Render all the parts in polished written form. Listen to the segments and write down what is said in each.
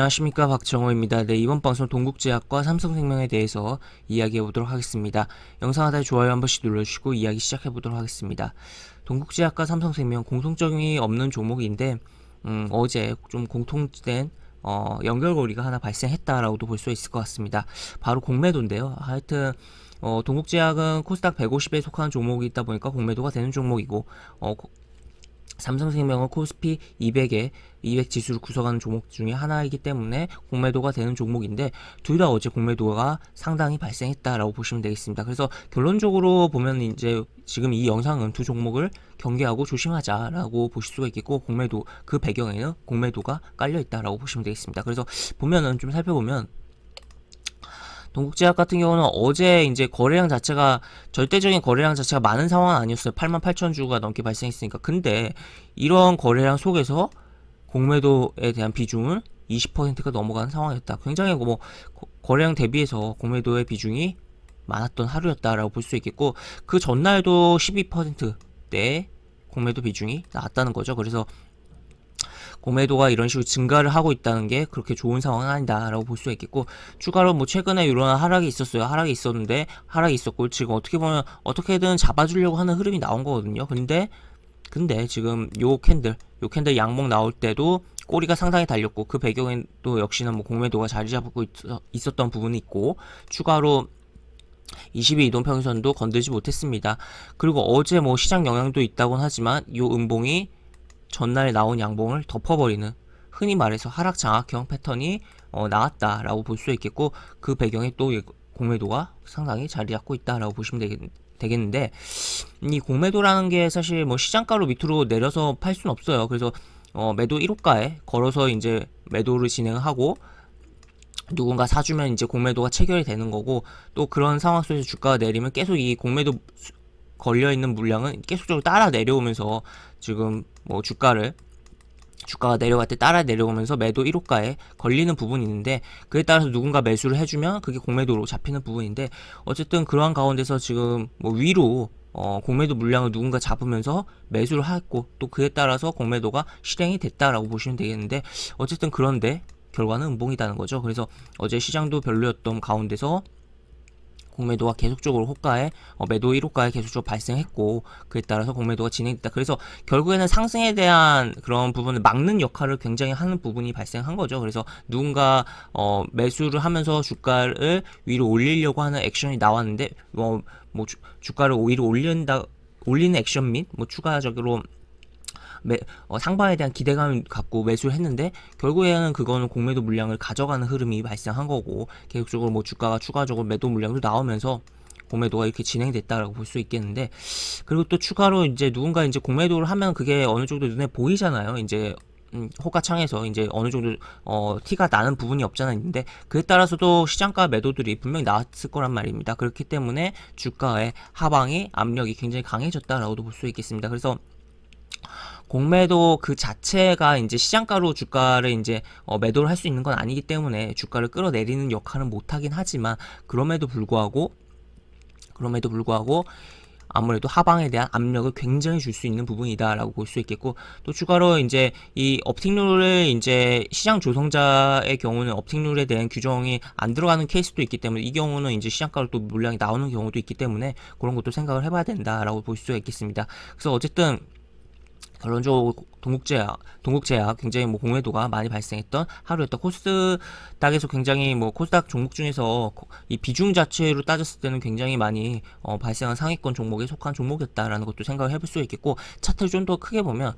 안녕하십니까, 박정호입니다. 네, 이번 방송 동국제약과 삼성생명에 대해서 이야기해 보도록 하겠습니다. 영상 하단에 좋아요 한 번씩 눌러주시고 이야기 시작해 보도록 하겠습니다. 동국제약과 삼성생명 공통점이 없는 종목인데 어제 좀 공통된 연결고리가 하나 발생했다라고도 볼 수 있을 것 같습니다. 바로 공매도인데요. 하여튼 동국제약은 코스닥 150에 속하는 종목이 있다 보니까 공매도가 되는 종목이고, 삼성생명은 코스피 200에 200 지수를 구성하는 종목 중에 하나이기 때문에 공매도가 되는 종목인데, 둘 다 어제 공매도가 상당히 발생했다라고 보시면 되겠습니다. 그래서 결론적으로 보면 이제 지금 이 영상은 두 종목을 경계하고 조심하자라고 보실 수가 있겠고, 공매도 그 배경에는 공매도가 깔려 있다라고 보시면 되겠습니다. 그래서 보면은 좀 살펴보면 동국제약 같은 경우는 어제 이제 거래량 자체가 절대적인 거래량 자체가 많은 상황은 아니었어요. 88,000주가 넘게 발생했으니까. 근데 이런 거래량 속에서 공매도에 대한 비중은 20%가 넘어가는 상황이었다. 굉장히 뭐 거래량 대비해서 공매도의 비중이 많았던 하루였다라고 볼 수 있겠고, 그 전날도 12%대 공매도 비중이 나왔다는 거죠. 그래서 공매도가 이런 식으로 증가를 하고 있다는 게 그렇게 좋은 상황은 아니다라고 볼 수 있겠고, 추가로 뭐 최근에 이런 하락이 있었어요. 하락이 있었는데, 하락이 있었고, 지금 어떻게 보면 어떻게든 잡아주려고 하는 흐름이 나온 거거든요. 근데 지금 요 캔들 양봉 나올 때도 꼬리가 상당히 달렸고, 그 배경엔 또 역시나 뭐 공매도가 자리 잡고 있었던 부분이 있고, 추가로 20일 이동평균선도 건들지 못했습니다. 그리고 어제 뭐 시장 영향도 있다곤 하지만 요 음봉이 전날 나온 양봉을 덮어버리는, 흔히 말해서 하락 장악형 패턴이 나왔다라고 볼 수 있겠고, 그 배경에 또 공매도가 상당히 자리 잡고 있다라고 보시면 되겠는데, 이 공매도라는 게 사실 뭐 시장가로 밑으로 내려서 팔 수는 없어요. 그래서 매도 1호가에 걸어서 이제 매도를 진행하고, 누군가 사주면 이제 공매도가 체결이 되는 거고, 또 그런 상황 속에서 주가가 내리면 계속 이 공매도 걸려있는 물량은 계속적으로 따라 내려오면서, 지금 뭐 주가가 내려갈 때 따라 내려오면서 매도 1호가에 걸리는 부분이 있는데, 그에 따라서 누군가 매수를 해주면 그게 공매도로 잡히는 부분인데, 어쨌든 그러한 가운데서 지금 뭐 위로 공매도 물량을 누군가 잡으면서 매수를 했고, 또 그에 따라서 공매도가 실행이 됐다라고 보시면 되겠는데, 어쨌든 그런데 결과는 음봉이라는 거죠. 그래서 어제 시장도 별로였던 가운데서 공매도가 계속적으로 호가에 매도 1호가에 계속적으로 발생했고, 그에 따라서 공매도가 진행됐다. 그래서 결국에는 상승에 대한 그런 부분을 막는 역할을 굉장히 하는 부분이 발생한 거죠. 그래서 누군가 매수를 하면서 주가를 위로 올리려고 하는 액션이 나왔는데, 뭐 주가를 위로 올리는 액션 및 뭐 추가적으로 상방에 대한 기대감을 갖고 매수를 했는데, 결국에는 그거는 공매도 물량을 가져가는 흐름이 발생한 거고, 계속적으로 뭐 주가가 추가적으로 매도 물량도 나오면서 공매도가 이렇게 진행됐다라고 볼 수 있겠는데, 그리고 또 추가로 이제 누군가 이제 공매도를 하면 그게 어느 정도 눈에 보이잖아요. 이제 호가창에서 이제 어느 정도 티가 나는 부분이 없잖아 있는데, 그에 따라서도 시장가 매도들이 분명히 나왔을 거란 말입니다. 그렇기 때문에 주가의 하방이 압력이 굉장히 강해졌다라고도 볼 수 있겠습니다. 그래서 공매도 그 자체가 이제 시장가로 주가를 이제 매도를 할 수 있는 건 아니기 때문에 주가를 끌어내리는 역할은 못하긴 하지만, 그럼에도 불구하고 아무래도 하방에 대한 압력을 굉장히 줄 수 있는 부분이다라고 볼 수 있겠고, 또 추가로 이제 이 업틱룰을 이제 시장 조성자의 경우는 업틱룰에 대한 규정이 안 들어가는 케이스도 있기 때문에, 이 경우는 이제 시장가로 또 물량이 나오는 경우도 있기 때문에 그런 것도 생각을 해봐야 된다라고 볼 수가 있겠습니다. 그래서 어쨌든 결론적으로 동국제약 굉장히 뭐 공매도가 많이 발생했던 하루였다. 코스닥에서 굉장히 뭐 코스닥 종목 중에서 이 비중 자체로 따졌을 때는 굉장히 많이 발생한 상위권 종목에 속한 종목이었다라는 것도 생각을 해볼 수 있겠고, 차트를 좀 더 크게 보면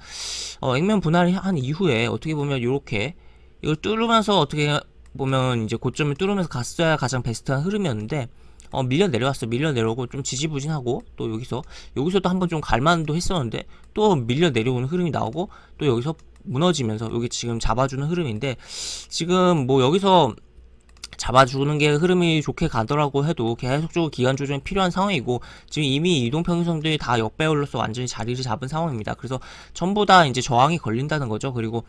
액면 분할을 한 이후에 어떻게 보면 이렇게 이걸 뚫으면서, 어떻게 보면 이제 고점을 뚫으면서 갔어야 가장 베스트한 흐름이었는데, 밀려 내려오고 좀 지지부진하고, 또 여기서도 한번 좀 갈만도 했었는데 또 밀려 내려오는 흐름이 나오고, 또 여기서 무너지면서 여기 지금 잡아주는 흐름인데, 지금 뭐 여기서 잡아주는 게 흐름이 좋게 가더라고 해도 계속적으로 기간 조정이 필요한 상황이고, 지금 이미 이동평균선들이 다 역배열로서 완전히 자리를 잡은 상황입니다. 그래서 전부 다 이제 저항이 걸린다는 거죠. 그리고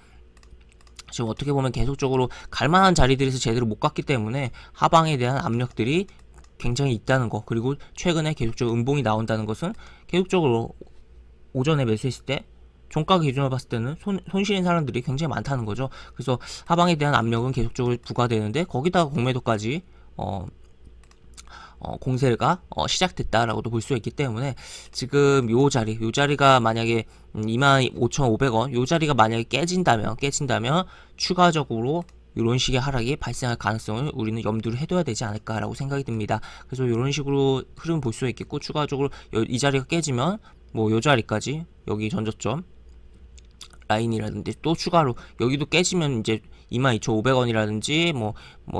지금 어떻게 보면 계속적으로 갈만한 자리들에서 제대로 못 갔기 때문에 하방에 대한 압력들이 굉장히 있다는 거, 그리고 최근에 계속적으로 음봉이 나온다는 것은 계속적으로 오전에 매수했을 때 종가 기준으로 봤을 때는 손실인 사람들이 굉장히 많다는 거죠. 그래서 하방에 대한 압력은 계속적으로 부과되는데 거기다가 공매도까지 공세가 시작됐다라고도 볼 수 있기 때문에 지금 요 자리가 만약에 25,500원 요 자리가 만약에 깨진다면 추가적으로 이런 식의 하락이 발생할 가능성을 우리는 염두를 해둬야 되지 않을까라고 생각이 듭니다. 그래서 이런 식으로 흐름 볼 수 있겠고, 추가적으로 이 자리가 깨지면 뭐 요 자리까지 여기 전저점 라인이라든지 또 추가로 여기도 깨지면 이제 22,500원이라든지 뭐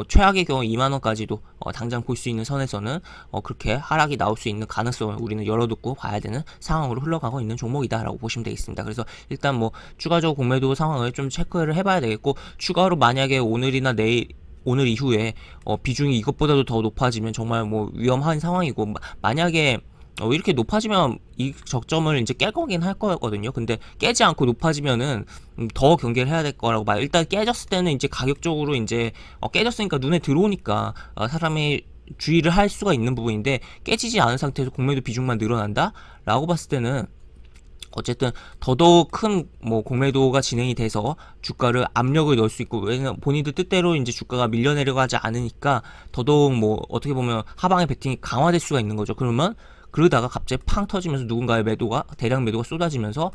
최악의 경우 2만원까지도 당장 볼 수 있는 선에서는 그렇게 하락이 나올 수 있는 가능성을 우리는 열어두고 봐야 되는 상황으로 흘러가고 있는 종목이다라고 보시면 되겠습니다. 그래서 일단 뭐 추가적으로 공매도 상황을 좀 체크를 해봐야 되겠고, 추가로 만약에 오늘이나 내일 오늘 이후에 비중이 이것보다도 더 높아지면 정말 뭐 위험한 상황이고, 만약에 이렇게 높아지면 이 적점을 이제 깰 거긴 할 거거든요. 근데 깨지 않고 높아지면은 더 경계를 해야 될 거라고 봐요. 일단 깨졌을 때는 이제 가격적으로 이제 깨졌으니까 눈에 들어오니까 사람이 주의를 할 수가 있는 부분인데, 깨지지 않은 상태에서 공매도 비중만 늘어난다? 라고 봤을 때는 어쨌든 더더욱 큰 뭐 공매도가 진행이 돼서 주가를 압력을 넣을 수 있고, 왜냐면 본인들 뜻대로 이제 주가가 밀려 내려가지 않으니까 더더욱 뭐 어떻게 보면 하방의 베팅이 강화될 수가 있는 거죠. 그러다가 갑자기 팡 터지면서 누군가의 대량 매도가 쏟아지면서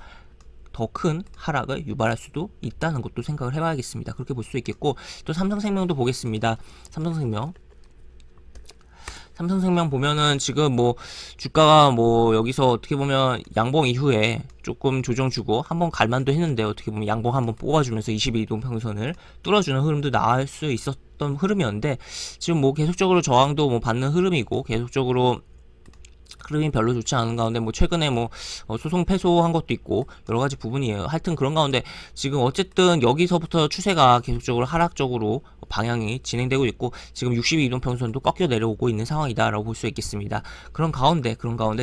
더 큰 하락을 유발할 수도 있다는 것도 생각을 해봐야겠습니다. 그렇게 볼 수 있겠고, 또 삼성생명도 보겠습니다. 삼성생명 보면은 지금 뭐 주가가 뭐 여기서 어떻게 보면 양봉 이후에 조금 조정 주고 한번 갈만도 했는데, 어떻게 보면 양봉 한번 뽑아주면서 22동 평선을 뚫어주는 흐름도 나올 수 있었던 흐름이었는데, 지금 뭐 계속적으로 저항도 뭐 받는 흐름이고, 계속적으로 흐름이 별로 좋지 않은 가운데 뭐 최근에 뭐 소송 패소한 것도 있고 여러 가지 부분이에요. 하여튼 그런 가운데 지금 어쨌든 여기서부터 추세가 계속적으로 하락적으로 방향이 진행되고 있고, 지금 62동 평선도 꺾여 내려오고 있는 상황이다라고 볼 수 있겠습니다. 그런 가운데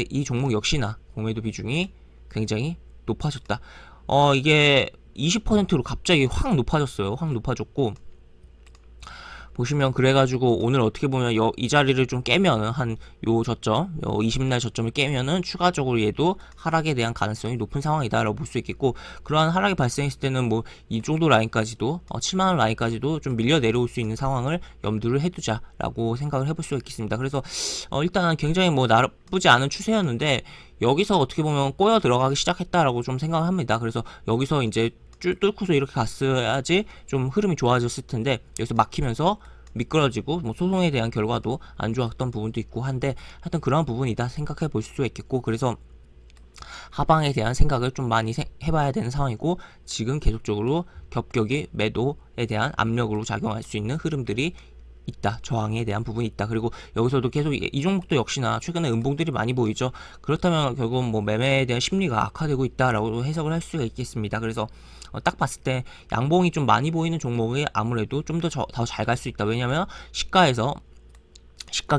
이 종목 역시나 공매도 비중이 굉장히 높아졌다. 이게 20%로 갑자기 확 높아졌어요. 확 높아졌고, 보시면 그래가지고 오늘 어떻게 보면 이 자리를 좀 깨면은 한 요 저점, 요 20날 저점을 깨면은 추가적으로 얘도 하락에 대한 가능성이 높은 상황이다라고 볼 수 있겠고, 그러한 하락이 발생했을 때는 뭐 이 정도 라인까지도 7만원 라인까지도 좀 밀려 내려올 수 있는 상황을 염두를 해두자라고 생각을 해볼 수 있겠습니다. 그래서 일단은 굉장히 뭐 나쁘지 않은 추세였는데, 여기서 어떻게 보면 꼬여 들어가기 시작했다라고 좀 생각을 합니다. 그래서 여기서 이제 쭉 뚫고서 이렇게 갔어야지 좀 흐름이 좋아졌을 텐데, 여기서 막히면서 미끄러지고 뭐 소송에 대한 결과도 안 좋았던 부분도 있고 한데, 하여튼 그런 부분이다 생각해 볼 수 있겠고, 그래서 하방에 대한 생각을 좀 많이 해봐야 되는 상황이고, 지금 계속적으로 겹격이 매도에 대한 압력으로 작용할 수 있는 흐름들이 있다. 저항에 대한 부분이 있다. 그리고 여기서도 계속 이 종목도 역시나 최근에 음봉들이 많이 보이죠. 그렇다면 결국은 뭐 매매에 대한 심리가 악화되고 있다라고 해석을 할 수가 있겠습니다. 그래서 딱 봤을 때 양봉이 좀 많이 보이는 종목이 아무래도 좀 더 잘 갈 수 있다. 왜냐면 시가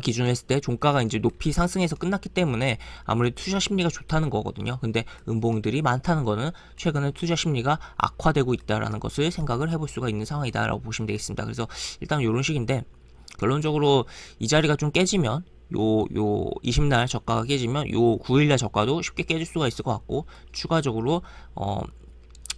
기준으로 했을 때 종가가 이제 높이 상승해서 끝났기 때문에 아무래도 투자 심리가 좋다는 거거든요. 근데 음봉들이 많다는 거는 최근에 투자 심리가 악화되고 있다라는 것을 생각을 해볼 수가 있는 상황이다라고 보시면 되겠습니다. 그래서 일단 이런 식인데, 결론적으로 이 자리가 좀 깨지면 요 20날 저가가 깨지면 요 9일날 저가도 쉽게 깨질 수가 있을 것 같고, 추가적으로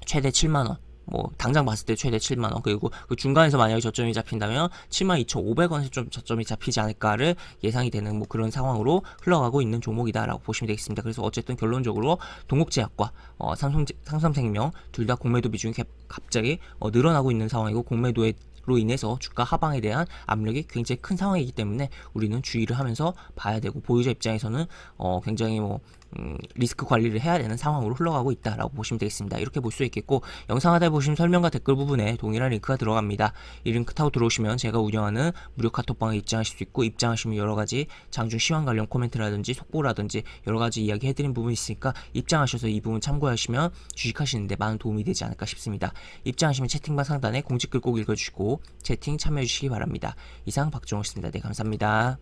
최대 7만원, 뭐 당장 봤을 때 최대 7만원, 그리고 그 중간에서 만약에 저점이 잡힌다면 72,500원에서 좀 저점이 잡히지 않을까를 예상이 되는 뭐 그런 상황으로 흘러가고 있는 종목이다라고 보시면 되겠습니다. 그래서 어쨌든 결론적으로 동국제약과 삼성생명 둘 다 공매도 비중이 갑자기 늘어나고 있는 상황이고, 공매도로 인해서 주가 하방에 대한 압력이 굉장히 큰 상황이기 때문에 우리는 주의를 하면서 봐야 되고, 보유자 입장에서는 굉장히 뭐 리스크 관리를 해야 되는 상황으로 흘러가고 있다라고 보시면 되겠습니다. 이렇게 볼 수 있겠고, 영상 하단에 보시면 설명과 댓글 부분에 동일한 링크가 들어갑니다. 이 링크 타고 들어오시면 제가 운영하는 무료 카톡방에 입장하실 수 있고, 입장하시면 여러가지 장중 시황 관련 코멘트라든지 속보라든지 여러가지 이야기 해드린 부분이 있으니까 입장하셔서 이 부분 참고하시면 주식하시는데 많은 도움이 되지 않을까 싶습니다. 입장하시면 채팅방 상단에 공지글 꼭 읽어주시고 채팅 참여해주시기 바랍니다. 이상 박정호였습니다. 네, 감사합니다.